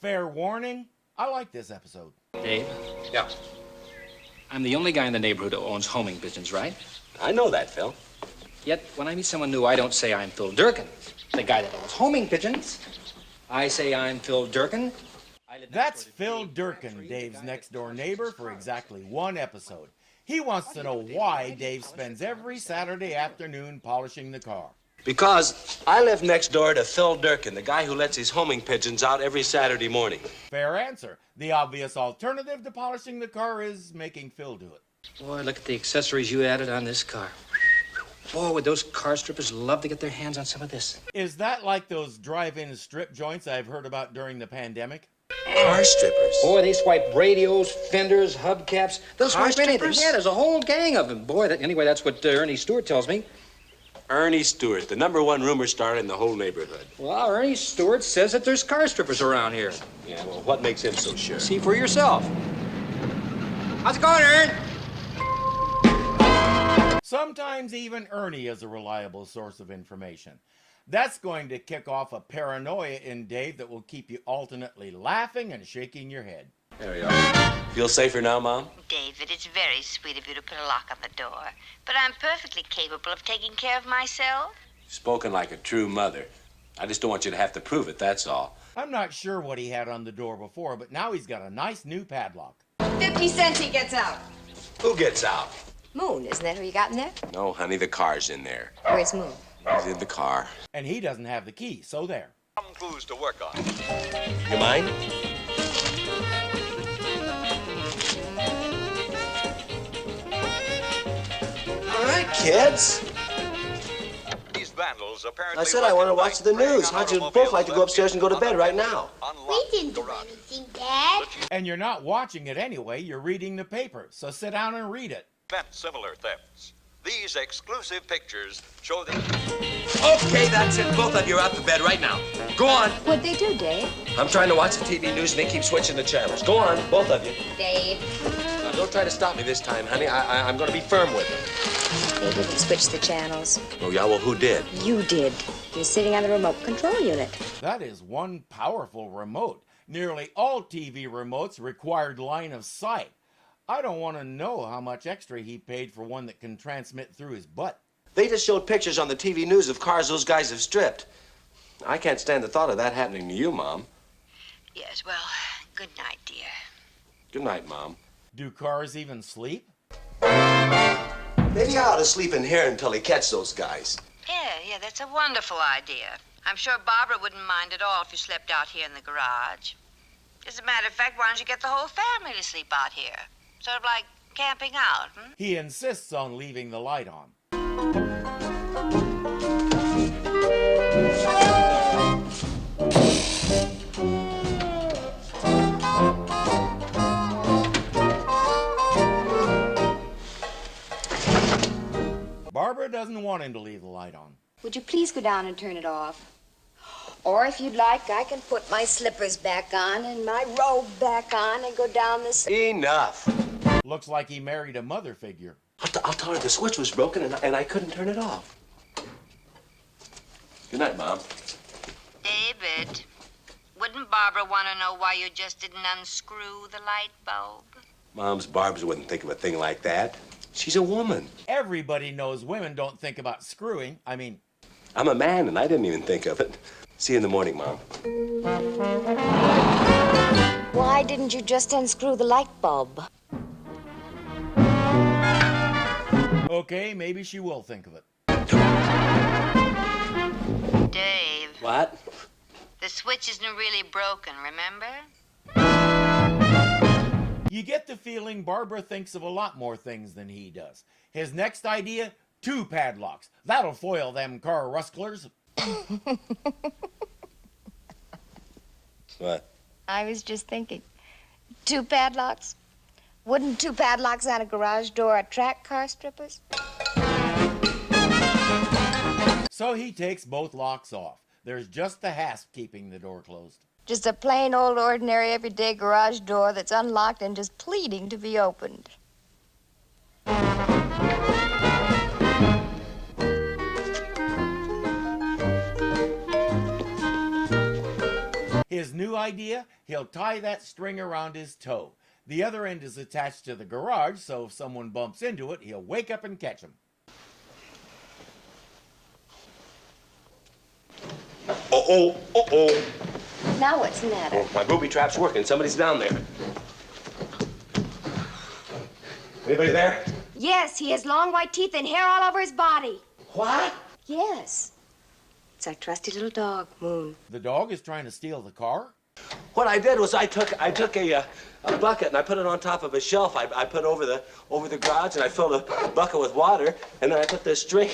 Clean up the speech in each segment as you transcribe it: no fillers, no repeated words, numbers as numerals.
Fair warning, I like this episode. Dave, Yeah, I'm the only guy in the neighborhood who owns homing pigeons, right? I know that, Phil. Yet, when I meet someone new, I don't say I'm Phil Durkin, the guy that owns homing pigeons. I say I'm Phil Durkin. That's Phil Durkin, Dave's next-door neighbor, for exactly one episode. He wants to know why Dave spends every Saturday afternoon polishing the car. Because I live next door to Phil Durkin, the guy who lets his homing pigeons out every Saturday morning. Fair answer. The obvious alternative to polishing the car is making Phil do it. Boy, look at the accessories you added on this car. Boy, would those car strippers love to get their hands on some of this. Is that like those drive-in strip joints I've heard about during the pandemic? Car strippers. Boy, they swipe radios, fenders, hubcaps. They'll Car swipe anything. strippers? Yeah, there's a whole gang of them. Boy, anyway, that's what Ernie Stewart tells me. Ernie Stewart, the #1 rumor starter in the whole neighborhood. Well, Ernie Stewart says that there's car strippers around here. Yeah, well, what makes him so sure? See for yourself. How's it going, Ern? Sometimes even Ernie is a reliable source of information. That's going to kick off a paranoia in Dave that will keep you alternately laughing and shaking your head. There we are. Feel safer now, Mom? David, it's very sweet of you to put a lock on the door, but I'm perfectly capable of taking care of myself. Spoken like a true mother. I just don't want you to have to prove it, that's all. I'm not sure what he had on the door before, but now he's got a nice new padlock. 50 cents he gets out. Who gets out? Moon, isn't that who you got in there? No, honey, the car's in there. Where's Moon? He's in the car. And he doesn't have the key, so there. Some clues to work on. You mind? All right, kids. These vandals apparently. I said I want to watch the news. How'd you both like to go upstairs and go to bed right now? We didn't do anything, Dad. And you're not watching it anyway, you're reading the paper, so sit down and read it. Prevent similar thefts. These exclusive pictures show the. Okay, that's it. Both of you are out to bed right now. Go on. What'd they do, Dave? I'm trying to watch the TV news and they keep switching the channels. Go on, both of you. Dave. Now, don't try to stop me this time, honey. I'm going to be firm with them. They didn't switch the channels. Oh, yeah? Well, who did? You did. You're sitting on the remote control unit. That is one powerful remote. Nearly all TV remotes required line of sight. I don't want to know how much extra he paid for one that can transmit through his butt. They just showed pictures on the TV news of cars those guys have stripped. I can't stand the thought of that happening to you, Mom. Yes, well, good night, dear. Good night, Mom. Do cars even sleep? Maybe I ought to sleep in here until he catch those guys. Yeah, that's a wonderful idea. I'm sure Barbara wouldn't mind at all if you slept out here in the garage. As a matter of fact, why don't you get the whole family to sleep out here? Sort of like camping out, He insists on leaving the light on. Barbara doesn't want him to leave the light on. Would you please go down and turn it off? Or if you'd like, I can put my slippers back on and my robe back on and go down this. Enough. Looks like he married a mother figure. I'll tell her the switch was broken and I couldn't turn it off. Good night, Mom. David, wouldn't Barbara want to know why you just didn't unscrew the light bulb? Mom's Barb's wouldn't think of a thing like that. She's a woman. Everybody knows women don't think about screwing. I'm a man and I didn't even think of it. See you in the morning, Mom. Why didn't you just unscrew the light bulb? Okay, maybe she will think of it. Dave, What? the switch isn't really broken, remember? You get the feeling Barbara thinks of a lot more things than he does. His next idea, 2 padlocks. That'll foil them car rustlers. What? I was just thinking. 2 padlocks? Wouldn't 2 padlocks on a garage door attract car strippers? So he takes both locks off. There's just the hasp keeping the door closed. Just a plain old ordinary everyday garage door that's unlocked and just pleading to be opened. His new idea? He'll tie that string around his toe. The other end is attached to the garage, so if someone bumps into it, he'll wake up and catch him. Uh-oh. Now what's the matter? Oh, my booby trap's working. Somebody's down there. Anybody there? Yes, he has long white teeth and hair all over his body. What? Yes. It's our trusty little dog, Moon. The dog is trying to steal the car? What I did was I took a bucket and I put it on top of a shelf. I put over the garage and I filled a bucket with water and then I put this string.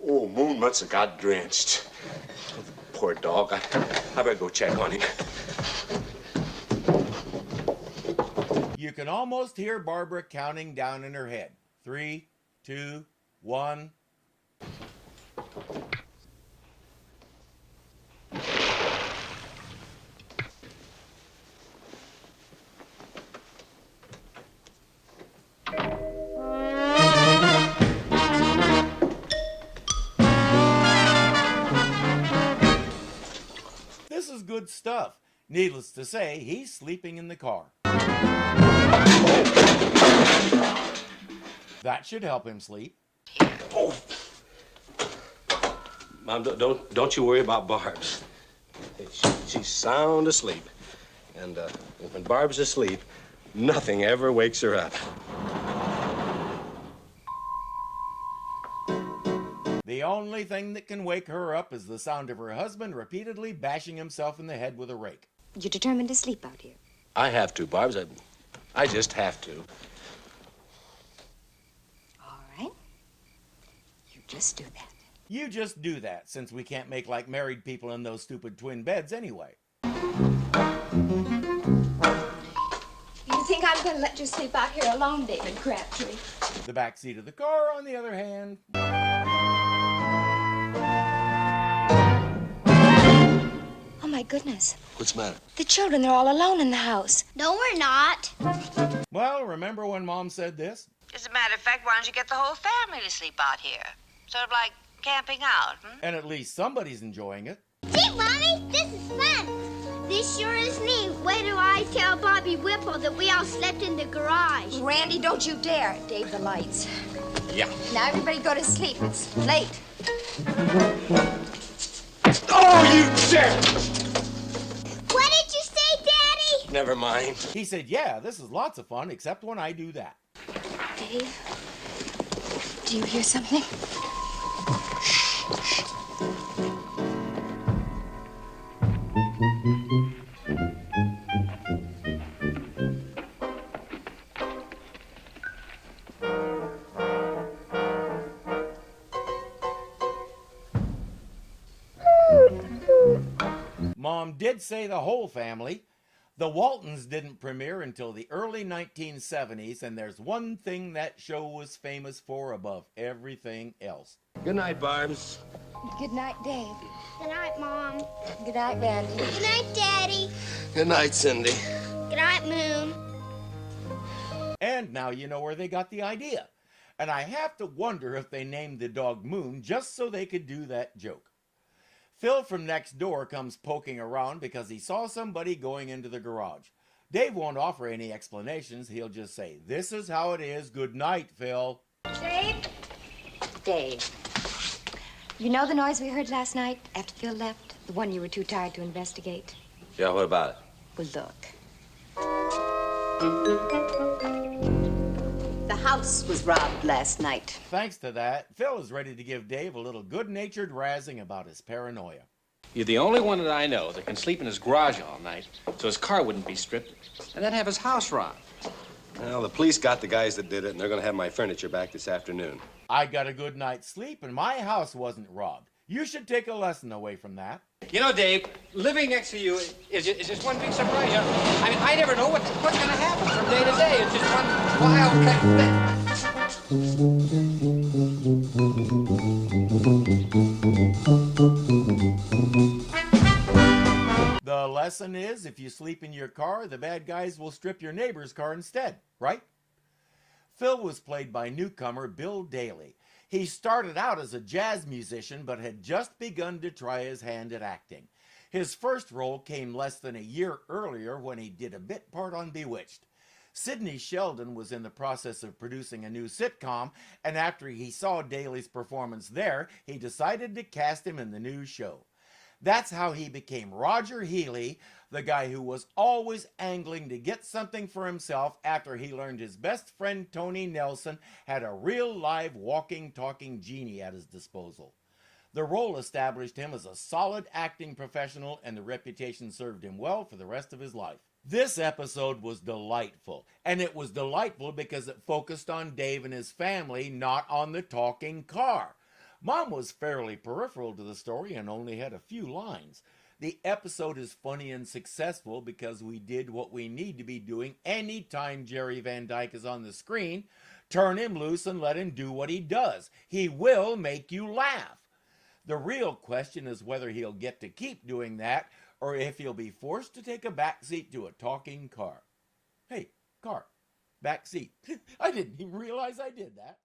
Oh, Moon must have got drenched. Poor dog. I better go check on him. You can almost hear Barbara counting down in her head. 3, 2, 1. This is good stuff. Needless to say, he's sleeping in the car. That should help him sleep. Oh. Mom, don't you worry about Barb's. She's sound asleep. And when Barb's asleep, nothing ever wakes her up. The only thing that can wake her up is the sound of her husband repeatedly bashing himself in the head with a rake. You're determined to sleep out here? I have to, Barb's. I just have to. All right. You just do that. You just do that, since we can't make like married people in those stupid twin beds anyway. You think I'm going to let you sleep out here alone, David Crabtree? The back seat of the car, on the other hand... Oh, my goodness. What's the matter? The children, they're all alone in the house. No, we're not. Well, remember when Mom said this? As a matter of fact, why don't you get the whole family to sleep out here? Sort of like camping out, And at least somebody's enjoying it. Gee, Mommy, this is fun. This sure is neat. Wait till I tell Bobby Whipple that we all slept in the garage. Randy, don't you dare. Dave, the lights. Yeah. Now, everybody go to sleep. It's late. Oh, you jerk! What did you say, Daddy? Never mind. He said, yeah, this is lots of fun, except when I do that. Dave, do you hear something? Mom did say the whole family. The Waltons didn't premiere until the early 1970s, and there's one thing that show was famous for above everything else. Good night, Barb's. Good night, Dave. Good night, Mom. Good night, Randy. Good night, Daddy. Good night, Cindy. Good night, Moon. And now you know where they got the idea. And I have to wonder if they named the dog Moon just so they could do that joke. Phil from next door comes poking around because he saw somebody going into the garage. Dave won't offer any explanations. He'll just say, "This is how it is. Good night, Phil." Dave? Dave. You know the noise we heard last night after Phil left? The one you were too tired to investigate? Yeah, what about it? Well, look. The house was robbed last night. Thanks to that, Phil is ready to give Dave a little good-natured razzing about his paranoia. You're the only one that I know that can sleep in his garage all night so his car wouldn't be stripped and then have his house robbed. Well, the police got the guys that did it, and they're going to have my furniture back this afternoon. I got a good night's sleep and my house wasn't robbed. You should take a lesson away from that. You know, Dave, living next to you is just one big surprise. You know? I mean, I never know what's going to happen from day to day. It's just one wild thing. The lesson is, if you sleep in your car, the bad guys will strip your neighbor's car instead, right? Phil was played by newcomer Bill Daly. He started out as a jazz musician, but had just begun to try his hand at acting. His first role came less than a year earlier when he did a bit part on Bewitched. Sidney Sheldon was in the process of producing a new sitcom, and after he saw Daly's performance there, he decided to cast him in the new show. That's how he became Roger Healy, the guy who was always angling to get something for himself after he learned his best friend Tony Nelson had a real live walking, talking genie at his disposal. The role established him as a solid acting professional, and the reputation served him well for the rest of his life. This episode was delightful, and it was delightful because it focused on Dave and his family, not on the talking car. Mom was fairly peripheral to the story and only had a few lines. The episode is funny and successful because we did what we need to be doing anytime Jerry Van Dyke is on the screen. Turn him loose and let him do what he does. He will make you laugh. The real question is whether he'll get to keep doing that or if he'll be forced to take a back seat to a talking car. Hey, car, back seat. I didn't even realize I did that.